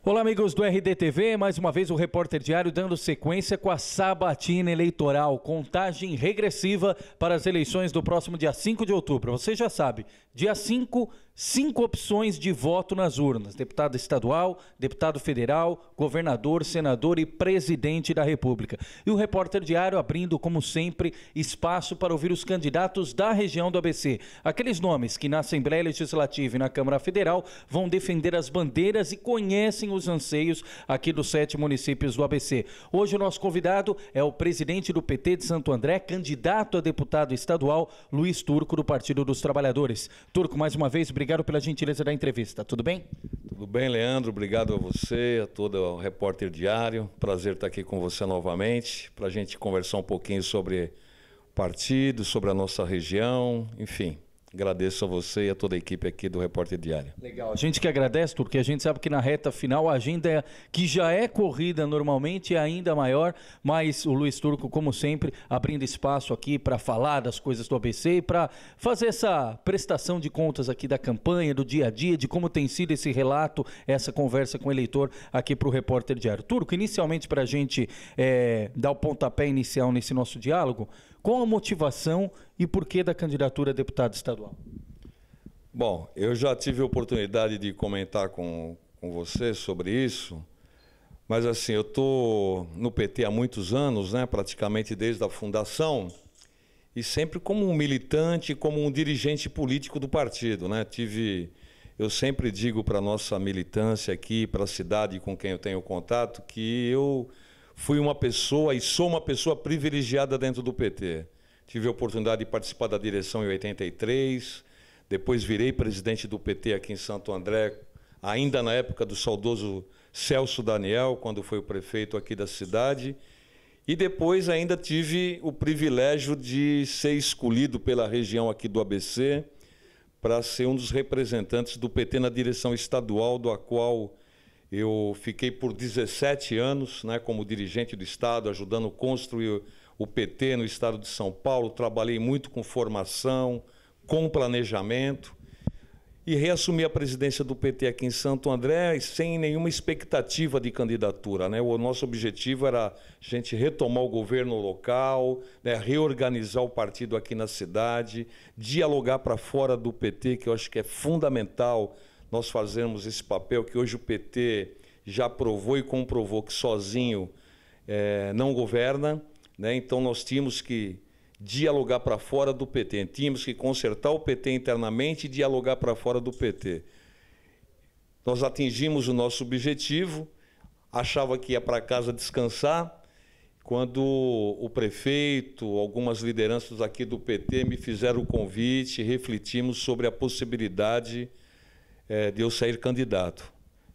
Olá, amigos do RDTV, mais uma vez o Repórter Diário dando sequência com a sabatina eleitoral, contagem regressiva para as eleições do próximo dia 5 de outubro. Você já sabe, dia 5, 5 opções de voto nas urnas: deputado estadual, deputado federal, governador, senador e presidente da República. E o Repórter Diário abrindo, como sempre, espaço para ouvir os candidatos da região do ABC. Aqueles nomes que na Assembleia Legislativa e na Câmara Federal vão defender as bandeiras e conhecem os anseios aqui dos 7 municípios do ABC. Hoje o nosso convidado é o presidente do PT de Santo André, candidato a deputado estadual, Luiz Turco, do Partido dos Trabalhadores. Turco, mais uma vez, obrigado pela gentileza da entrevista. Tudo bem? Tudo bem, Leandro. Obrigado a você, a todo o Repórter Diário. Prazer estar aqui com você novamente, para a gente conversar um pouquinho sobre o partido, sobre a nossa região, enfim. Agradeço a você e a toda a equipe aqui do Repórter Diário. Legal. A gente que agradece, porque a gente sabe que na reta final a agenda que já é corrida normalmente é ainda maior, mas o Luiz Turco, como sempre, abrindo espaço aqui para falar das coisas do ABC e para fazer essa prestação de contas aqui da campanha, do dia a dia, de como tem sido esse relato, essa conversa com o eleitor aqui para o Repórter Diário. Turco, inicialmente para a gente dar o pontapé inicial nesse nosso diálogo, qual a motivação e porquê da candidatura a deputado estadual? Bom, eu já tive a oportunidade de comentar com você sobre isso, mas assim, eu estou no PT há muitos anos, né, praticamente desde a fundação, e sempre como um militante, como um dirigente político do partido, né? Eu sempre digo para a nossa militância aqui, para a cidade com quem eu tenho contato, que eu fui uma pessoa e sou uma pessoa privilegiada dentro do PT. Tive a oportunidade de participar da direção em 83, depois virei presidente do PT aqui em Santo André, ainda na época do saudoso Celso Daniel, quando foi o prefeito aqui da cidade, e depois ainda tive o privilégio de ser escolhido pela região aqui do ABC para ser um dos representantes do PT na direção estadual, do qual eu fiquei por 17 anos, né, como dirigente do Estado, ajudando a construir o PT no Estado de São Paulo. Trabalhei muito com formação, com planejamento, e reassumi a presidência do PT aqui em Santo André sem nenhuma expectativa de candidatura, né? O nosso objetivo era a gente retomar o governo local, né, reorganizar o partido aqui na cidade, dialogar para fora do PT, que eu acho que é fundamental nós fazermos esse papel que hoje o PT já provou e comprovou que sozinho não governa, né? Então nós tínhamos que dialogar para fora do PT, tínhamos que consertar o PT internamente e dialogar para fora do PT. Nós atingimos o nosso objetivo, achava que ia para casa descansar, quando o prefeito, algumas lideranças aqui do PT me fizeram o convite, refletimos sobre a possibilidade de eu sair candidato.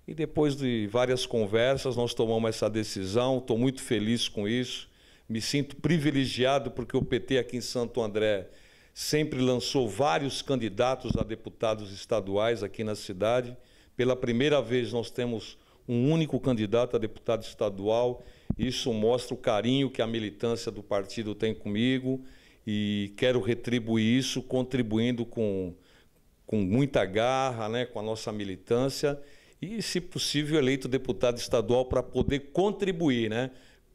E depois de várias conversas, nós tomamos essa decisão, estou muito feliz com isso, me sinto privilegiado porque o PT aqui em Santo André sempre lançou vários candidatos a deputados estaduais aqui na cidade. Pela primeira vez nós temos um único candidato a deputado estadual, isso mostra o carinho que a militância do partido tem comigo e quero retribuir isso contribuindo com muita garra, né, com a nossa militância e, se possível, eleito deputado estadual para poder contribuir, né,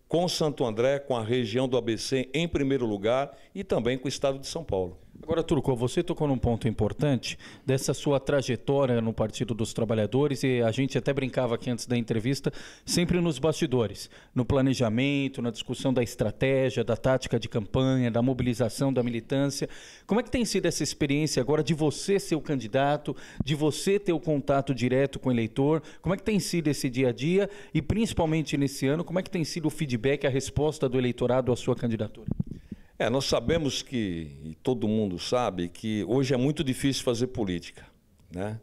com Santo André, com a região do ABC em primeiro lugar e também com o estado de São Paulo. Agora, Turco, você tocou num ponto importante dessa sua trajetória no Partido dos Trabalhadores, e a gente até brincava aqui antes da entrevista, sempre nos bastidores, no planejamento, na discussão da estratégia, da tática de campanha, da mobilização da militância. Como é que tem sido essa experiência agora de você ser o candidato, de você ter o contato direto com o eleitor? Como é que tem sido esse dia a dia e, principalmente nesse ano, como é que tem sido o feedback, a resposta do eleitorado à sua candidatura? Nós sabemos que, e todo mundo sabe, que hoje é muito difícil fazer política, né?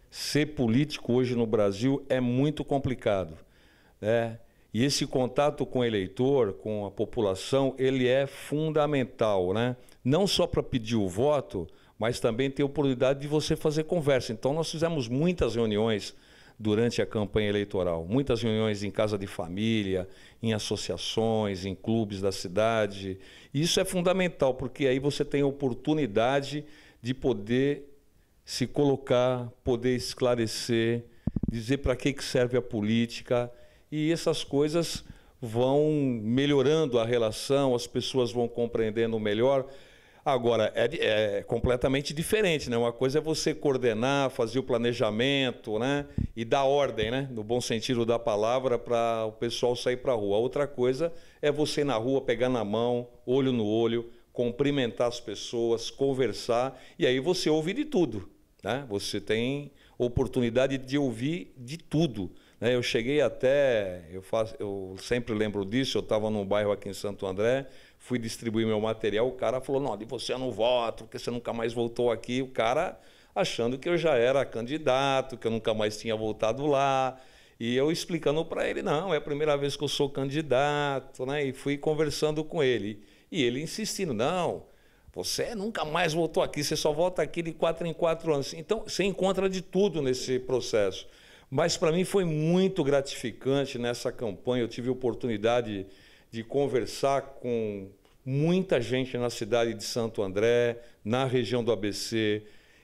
Ser político hoje no Brasil é muito complicado, né? E esse contato com o eleitor, com a população, ele é fundamental, né? Não só para pedir o voto, mas também ter a oportunidade de você fazer conversa. Então nós fizemos muitas reuniões durante a campanha eleitoral, muitas reuniões em casa de família, em associações, em clubes da cidade. E isso é fundamental, porque aí você tem a oportunidade de poder se colocar, poder esclarecer, dizer para que serve a política, e essas coisas vão melhorando a relação, as pessoas vão compreendendo melhor. Agora, é completamente diferente, né? Uma coisa é você coordenar, fazer o planejamento, né? E dar ordem, né? No bom sentido da palavra, para o pessoal sair para a rua. Outra coisa é você ir na rua, pegar na mão, olho no olho, cumprimentar as pessoas, conversar, e aí você ouve de tudo, né? Você tem oportunidade de ouvir de tudo, né? Eu cheguei até, eu sempre lembro disso, eu estava num bairro aqui em Santo André, fui distribuir meu material, o cara falou, não, de você eu não voto, porque você nunca mais voltou aqui. O cara achando que eu já era candidato, que eu nunca mais tinha voltado lá. E eu explicando para ele, não, é a primeira vez que eu sou candidato, né? E fui conversando com ele. E ele insistindo, não, você nunca mais voltou aqui, você só volta aqui de 4 em 4 anos. Então, você encontra de tudo nesse processo. Mas para mim foi muito gratificante nessa campanha, eu tive a oportunidade de conversar com muita gente na cidade de Santo André, na região do ABC,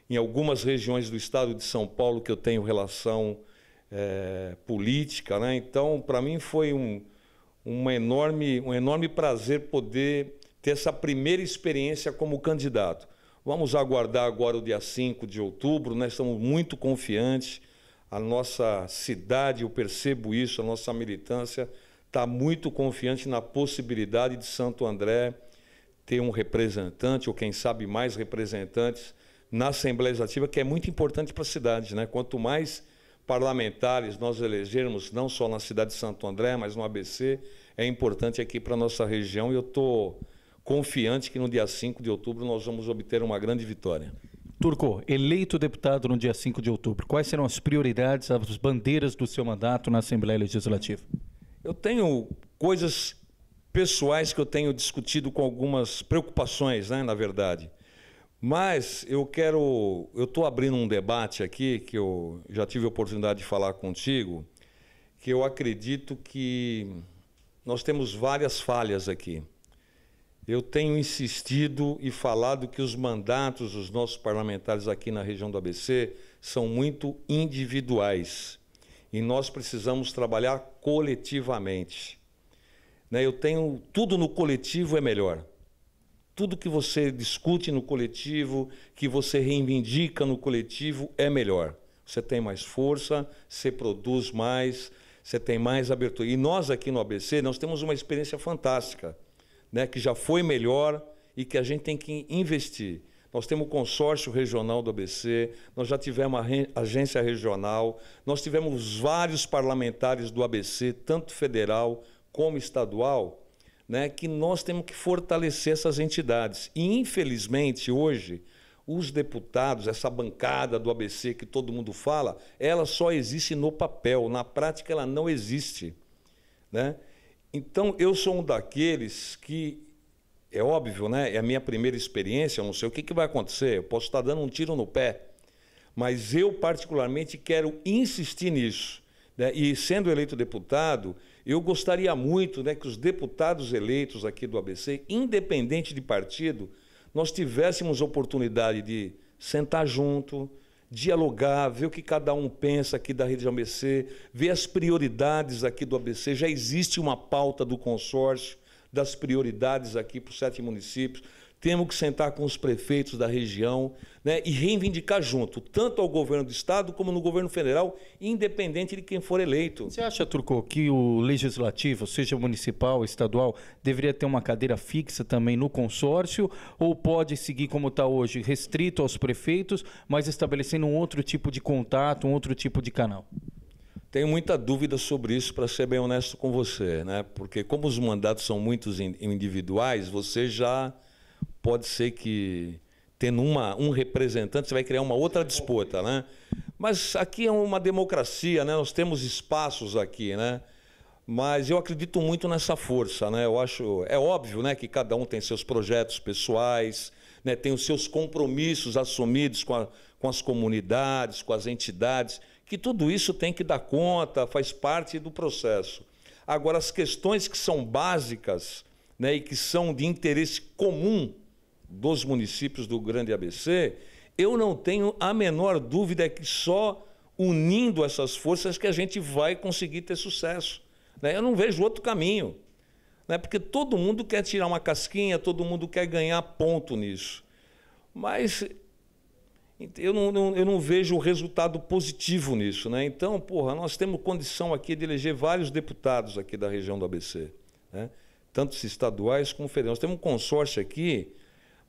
em algumas regiões do estado de São Paulo que eu tenho relação política, né? Então, para mim foi um enorme prazer poder ter essa primeira experiência como candidato. Vamos aguardar agora o dia 5 de outubro, nós estamos muito confiantes, a nossa cidade, eu percebo isso, a nossa militância está muito confiante na possibilidade de Santo André ter um representante, ou quem sabe mais representantes, na Assembleia Legislativa, que é muito importante para a cidade, né? Quanto mais parlamentares nós elegermos, não só na cidade de Santo André, mas no ABC, é importante aqui para a nossa região, e eu estou confiante que no dia 5 de outubro nós vamos obter uma grande vitória. Turco, eleito deputado no dia 5 de outubro, quais serão as prioridades, as bandeiras do seu mandato na Assembleia Legislativa? Eu tenho coisas pessoais que eu tenho discutido com algumas preocupações, né, na verdade. Mas eu estou abrindo um debate aqui, que eu já tive a oportunidade de falar contigo, que eu acredito que nós temos várias falhas aqui. Eu tenho insistido e falado que os mandatos dos nossos parlamentares aqui na região do ABC são muito individuais. E nós precisamos trabalhar coletivamente. Eu tenho tudo no coletivo é melhor. Tudo que você discute no coletivo, que você reivindica no coletivo é melhor. Você tem mais força, você produz mais, você tem mais abertura. E nós aqui no ABC, nós temos uma experiência fantástica, né, que já foi melhor e que a gente tem que investir. Nós temos o consórcio regional do ABC, nós já tivemos a agência regional, nós tivemos vários parlamentares do ABC, tanto federal como estadual, né, que nós temos que fortalecer essas entidades. E, infelizmente, hoje, os deputados, essa bancada do ABC que todo mundo fala, ela só existe no papel, na prática ela não existe, né? Então, eu sou um daqueles que, é óbvio, né? É a minha primeira experiência, eu não sei o que vai acontecer, eu posso estar dando um tiro no pé, mas eu particularmente quero insistir nisso, né? E sendo eleito deputado, eu gostaria muito, né, que os deputados eleitos aqui do ABC, independente de partido, nós tivéssemos oportunidade de sentar junto, dialogar, ver o que cada um pensa aqui da região ABC, ver as prioridades aqui do ABC. Já existe uma pauta do consórcio das prioridades aqui para os 7 municípios. Temos que sentar com os prefeitos da região, né, e reivindicar junto, tanto ao governo do estado como no governo federal, independente de quem for eleito. Você acha, Turco, que o legislativo, seja municipal, estadual, deveria ter uma cadeira fixa também no consórcio, ou pode seguir como está hoje, restrito aos prefeitos, mas estabelecendo um outro tipo de contato, um outro tipo de canal? Tenho muita dúvida sobre isso, para ser bem honesto com você, né? Porque como os mandatos são muitos individuais, você já pode ser que, tendo um representante, você vai criar uma outra disputa, né? Mas aqui é uma democracia, né? Nós temos espaços aqui, né? Mas eu acredito muito nessa força, né? Eu acho, é óbvio, né, que cada um tem seus projetos pessoais, né, tem os seus compromissos assumidos com as comunidades, com as entidades, que tudo isso tem que dar conta, faz parte do processo. Agora, as questões que são básicas, né, e que são de interesse comum dos municípios do Grande ABC, eu não tenho a menor dúvida que só unindo essas forças que a gente vai conseguir ter sucesso. Né? Eu não vejo outro caminho. Né? Porque todo mundo quer tirar uma casquinha, todo mundo quer ganhar ponto nisso. Mas eu não vejo o resultado positivo nisso. Né? Então, porra, nós temos condição aqui de eleger vários deputados aqui da região do ABC. Né? Tanto estaduais como federais. Nós temos um consórcio aqui,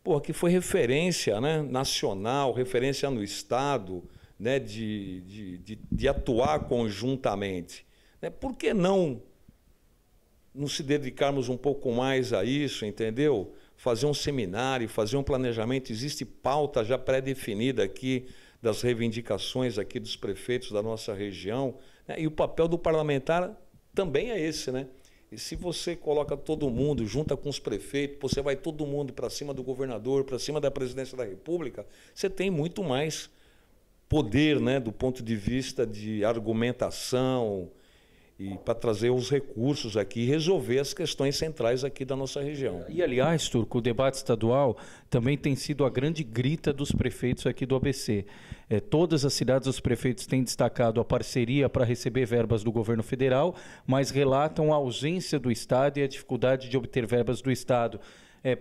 porra, que foi referência, né, nacional, referência no Estado, né, de atuar conjuntamente. Né? Por que não se dedicarmos um pouco mais a isso, entendeu? Fazer um seminário, fazer um planejamento. Existe pauta já pré-definida aqui das reivindicações aqui dos prefeitos da nossa região. Né? E o papel do parlamentar também é esse, né? E se você coloca todo mundo, junta com os prefeitos, você vai todo mundo para cima do governador, para cima da presidência da República, você tem muito mais poder, né, do ponto de vista de argumentação e para trazer os recursos aqui e resolver as questões centrais aqui da nossa região. E, aliás, Turco, o debate estadual também tem sido a grande grita dos prefeitos aqui do ABC. Todas as cidades, os prefeitos têm destacado a parceria para receber verbas do governo federal, mas relatam a ausência do Estado e a dificuldade de obter verbas do Estado.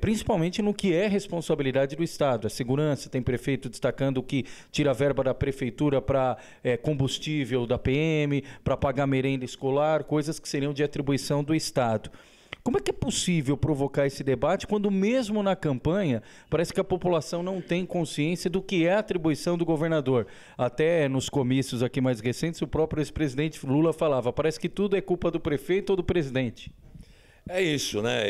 Principalmente no que é responsabilidade do Estado. A segurança, tem prefeito destacando que tira a verba da prefeitura para combustível da PM, para pagar merenda escolar, coisas que seriam de atribuição do Estado. Como é que é possível provocar esse debate quando mesmo na campanha parece que a população não tem consciência do que é a atribuição do governador? Até nos comícios aqui mais recentes, o próprio ex-presidente Lula falava, parece que tudo é culpa do prefeito ou do presidente. É isso, né?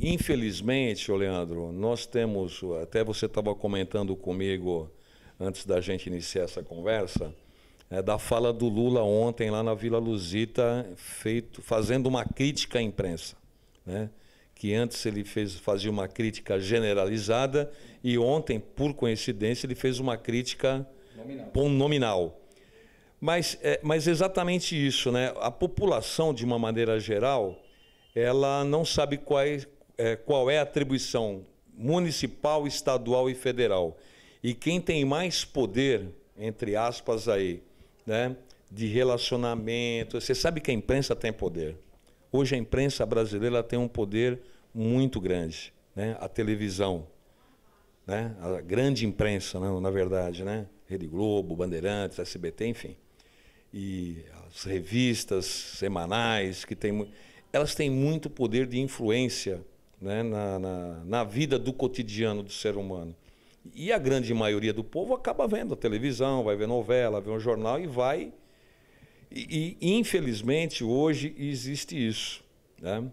Infelizmente, Leandro, nós temos, até você estava comentando comigo antes da gente iniciar essa conversa, da fala do Lula ontem lá na Vila Luzita, fazendo uma crítica à imprensa, né? Que antes ele fazia uma crítica generalizada e ontem, por coincidência, ele fez uma crítica nominal. Mas exatamente isso, né? A população, de uma maneira geral, ela não sabe qual é a atribuição municipal, estadual e federal. E quem tem mais poder, entre aspas, aí, né, de relacionamento... Você sabe que a imprensa tem poder. Hoje a imprensa brasileira tem um poder muito grande. Né? A televisão, né? A grande imprensa, né, na verdade, né? Rede Globo, Bandeirantes, SBT, enfim. E as revistas semanais, que tem... elas têm muito poder de influência, né, na vida do cotidiano do ser humano. E a grande maioria do povo acaba vendo a televisão, vai ver novela, vê um jornal e vai... E infelizmente, hoje existe isso, né,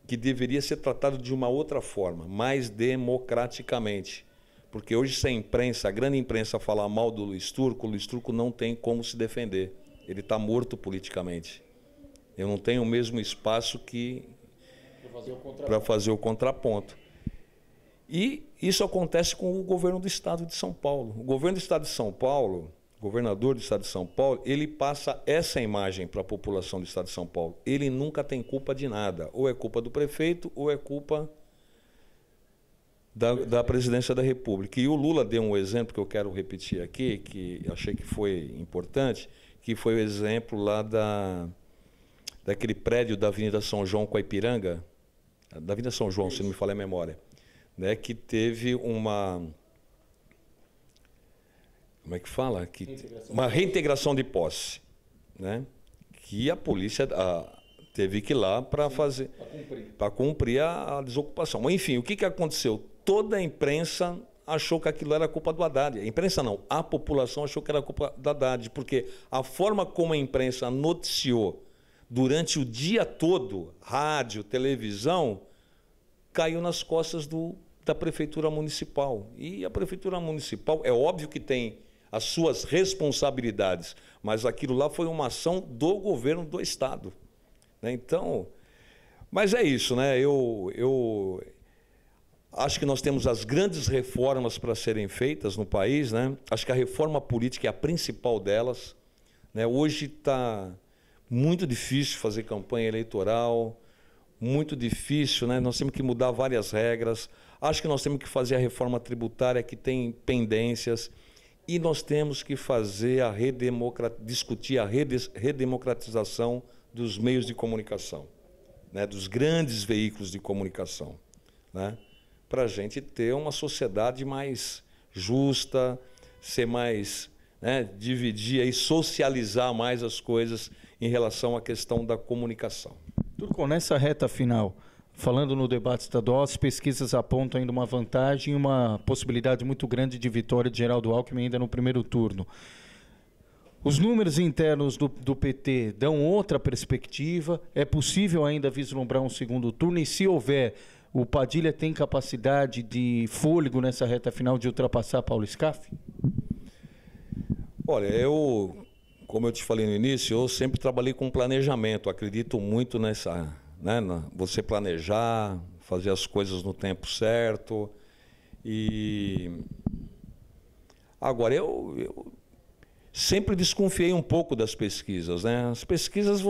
que deveria ser tratado de uma outra forma, mais democraticamente. Porque hoje, se a imprensa, a grande imprensa, falar mal do Luiz Turco, o Luiz Turco não tem como se defender. Ele está morto politicamente. Eu não tenho o mesmo espaço para fazer o contraponto. E isso acontece com o governo do Estado de São Paulo. O governo do Estado de São Paulo, o governador do Estado de São Paulo, ele passa essa imagem para a população do Estado de São Paulo. Ele nunca tem culpa de nada. Ou é culpa do prefeito, ou é culpa da presidência da República. E o Lula deu um exemplo que eu quero repetir aqui, que achei que foi importante, que foi o exemplo lá daquele prédio da Avenida São João com a Ipiranga, da Avenida São João, se não me falha a memória, né, que teve uma... Como é que fala? Uma reintegração de posse, né, que a polícia teve que ir lá para fazer, para cumprir a desocupação. Mas, enfim, o que aconteceu? Toda a imprensa achou que aquilo era culpa do Haddad. A imprensa não, a população achou que era culpa do Haddad, porque a forma como a imprensa noticiou durante o dia todo, rádio, televisão, caiu nas costas da Prefeitura Municipal. E a Prefeitura Municipal, é óbvio que tem as suas responsabilidades, mas aquilo lá foi uma ação do governo do Estado. Né? Então, mas é isso, né? Eu acho que nós temos as grandes reformas para serem feitas no país, né? Acho que a reforma política é a principal delas. Né? Hoje está muito difícil fazer campanha eleitoral, muito difícil, né? Nós temos que mudar várias regras. Acho que nós temos que fazer a reforma tributária, que tem pendências. e nós temos que fazer discutir a redemocratização dos meios de comunicação, né, dos grandes veículos de comunicação, né, para a gente ter uma sociedade mais justa, ser mais, né, dividir e socializar mais as coisas em relação à questão da comunicação. Turco, nessa reta final, falando no debate estadual, as pesquisas apontam ainda uma vantagem e uma possibilidade muito grande de vitória de Geraldo Alckmin ainda no primeiro turno. Os números internos do PT dão outra perspectiva? É possível ainda vislumbrar um segundo turno? E se houver, o Padilha tem capacidade de fôlego nessa reta final de ultrapassar Paulo Scaff? Olha, como eu te falei no início, eu sempre trabalhei com planejamento, acredito muito nessa... né, você planejar, fazer as coisas no tempo certo. E agora eu sempre desconfiei um pouco das pesquisas, né? As pesquisas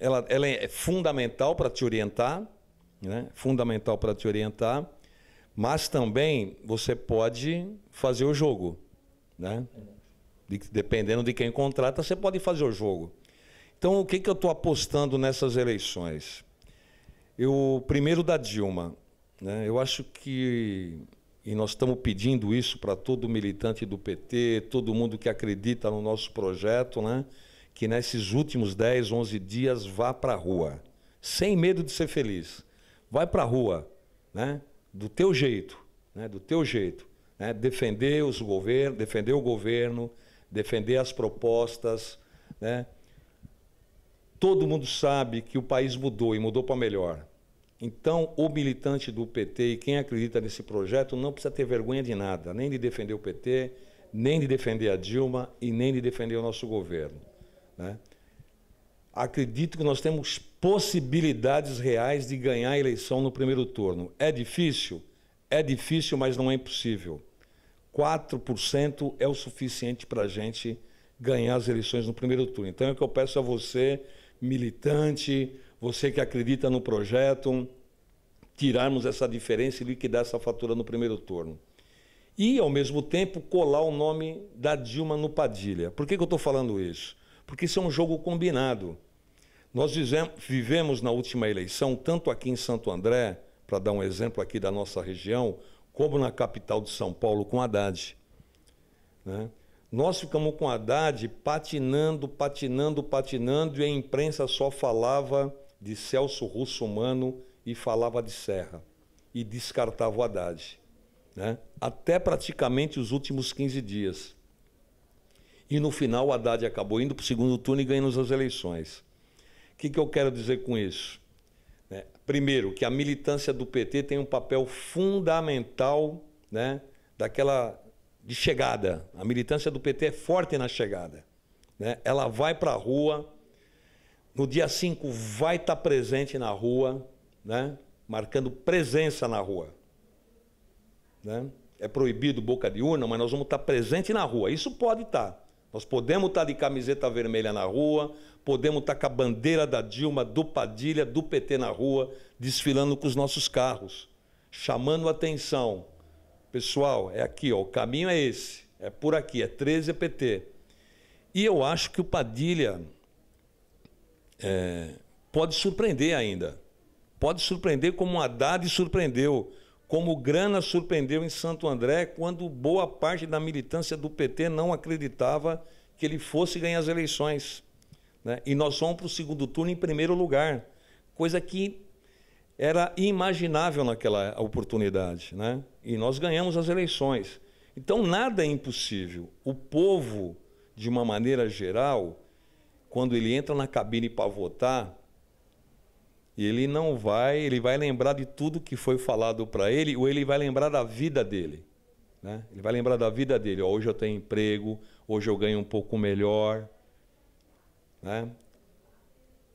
ela é fundamental para te orientar, né? Fundamental para te orientar, mas também você pode fazer o jogo, né? Dependendo de quem contrata, você pode fazer o jogo. Então, o que eu estou apostando nessas eleições? Primeiro da Dilma, né? Eu acho que, e nós estamos pedindo isso para todo militante do PT, todo mundo que acredita no nosso projeto, né? Que nesses últimos 10, 11 dias vá para a rua, sem medo de ser feliz. Vai para a rua, né? Do teu jeito, né? Do teu jeito, né? Defender o governo, defender as propostas, né? Todo mundo sabe que o país mudou e mudou para melhor. Então, o militante do PT e quem acredita nesse projeto não precisa ter vergonha de nada, nem de defender o PT, nem de defender a Dilma e nem de defender o nosso governo, né? Acredito que nós temos possibilidades reais de ganhar a eleição no primeiro turno. É difícil? É difícil, mas não é impossível. 4% é o suficiente para a gente ganhar as eleições no primeiro turno. Então, é o que eu peço a você, militante, você que acredita no projeto, tirarmos essa diferença e liquidar essa fatura no primeiro turno. E, ao mesmo tempo, colar o nome da Dilma no Padilha. Por que eu estou falando isso? Porque isso é um jogo combinado. Nós vivemos na última eleição, tanto aqui em Santo André, para dar um exemplo aqui da nossa região, como na capital de São Paulo, com Haddad, né? Nós ficamos com Haddad patinando, e a imprensa só falava de Celso Russomano e falava de Serra. E descartava o Haddad, né? Até praticamente os últimos 15 dias. E no final o Haddad acabou indo para o segundo turno e ganhando as eleições. O que eu quero dizer com isso? Primeiro, que a militância do PT tem um papel fundamental, né, de chegada. A militância do PT é forte na chegada, né? Ela vai para a rua, no dia 5 vai estar presente na rua, né, marcando presença na rua, né? É proibido boca de urna, mas nós vamos estar presente na rua. Isso pode estar. Nós podemos estar de camiseta vermelha na rua, podemos estar com a bandeira da Dilma, do Padilha, do PT na rua, desfilando com os nossos carros, chamando a atenção. Pessoal, é aqui, ó, o caminho é esse, é por aqui, é 13 PT. E eu acho que o Padilha pode surpreender ainda. Pode surpreender como o Haddad surpreendeu, como o Grana surpreendeu em Santo André, quando boa parte da militância do PT não acreditava que ele fosse ganhar as eleições, né? E nós fomos para o segundo turno em primeiro lugar, coisa que era inimaginável naquela oportunidade, né? E nós ganhamos as eleições. Então, nada é impossível. O povo, de uma maneira geral, quando ele entra na cabine para votar, ele vai lembrar de tudo que foi falado para ele, ou ele vai lembrar da vida dele, né? Ele vai lembrar da vida dele. Ó, hoje eu tenho emprego, hoje eu ganho um pouco melhor, né?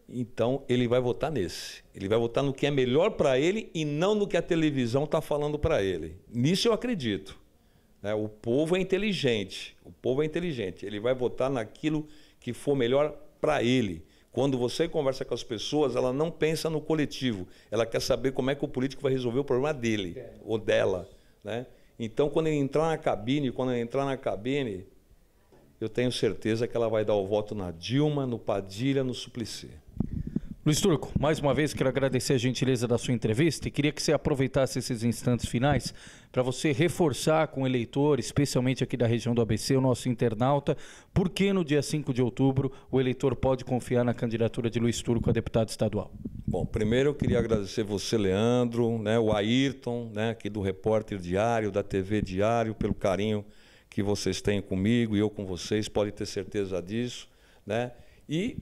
Então, ele vai votar nesse. Ele vai votar no que é melhor para ele e não no que a televisão está falando para ele. Nisso eu acredito, né? O povo é inteligente. O povo é inteligente. Ele vai votar naquilo que for melhor para ele. Quando você conversa com as pessoas, ela não pensa no coletivo. Ela quer saber como é que o político vai resolver o problema dele ou dela, né? Então, quando ele entrar na cabine, eu tenho certeza que ela vai dar o voto na Dilma, no Padilha, no Suplicy. Luiz Turco, mais uma vez quero agradecer a gentileza da sua entrevista e queria que você aproveitasse esses instantes finais para você reforçar com o eleitor, especialmente aqui da região do ABC, o nosso internauta, por que no dia 5 de outubro o eleitor pode confiar na candidatura de Luiz Turco a deputado estadual. Bom, primeiro eu queria agradecer você, Leandro, né, o Ayrton, né, aqui do Repórter Diário, da TV Diário, pelo carinho que vocês têm comigo e eu com vocês, pode ter certeza disso, né? E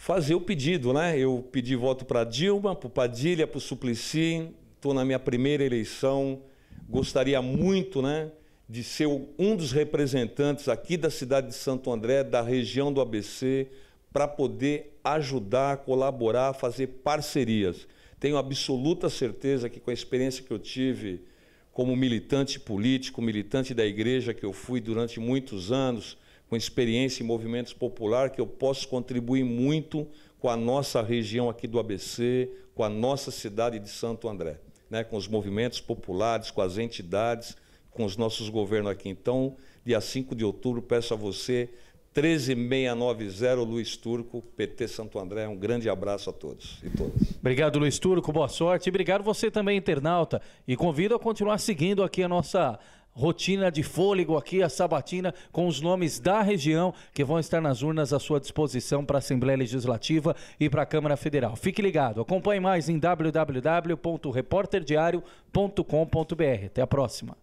fazer o pedido, né? Eu pedi voto para Dilma, para o Padilha, para o Suplicy. Estou na minha primeira eleição. Gostaria muito, né, de ser um dos representantes aqui da cidade de Santo André, da região do ABC, para poder ajudar, colaborar, fazer parcerias. Tenho absoluta certeza que com a experiência que eu tive como militante político, militante da igreja que eu fui durante muitos anos, com experiência em movimentos populares, que eu posso contribuir muito com a nossa região aqui do ABC, com a nossa cidade de Santo André, né? Com os movimentos populares, com as entidades, com os nossos governos aqui. Então, dia 5 de outubro, peço a você, 13690 Luiz Turco, PT Santo André. Um grande abraço a todos e todas. Obrigado, Luiz Turco, boa sorte. E obrigado você também, internauta. E convido a continuar seguindo aqui a nossa rotina de fôlego aqui, a sabatina, com os nomes da região que vão estar nas urnas à sua disposição para a Assembleia Legislativa e para a Câmara Federal. Fique ligado, acompanhe mais em www.reporterdiario.com.br. Até a próxima.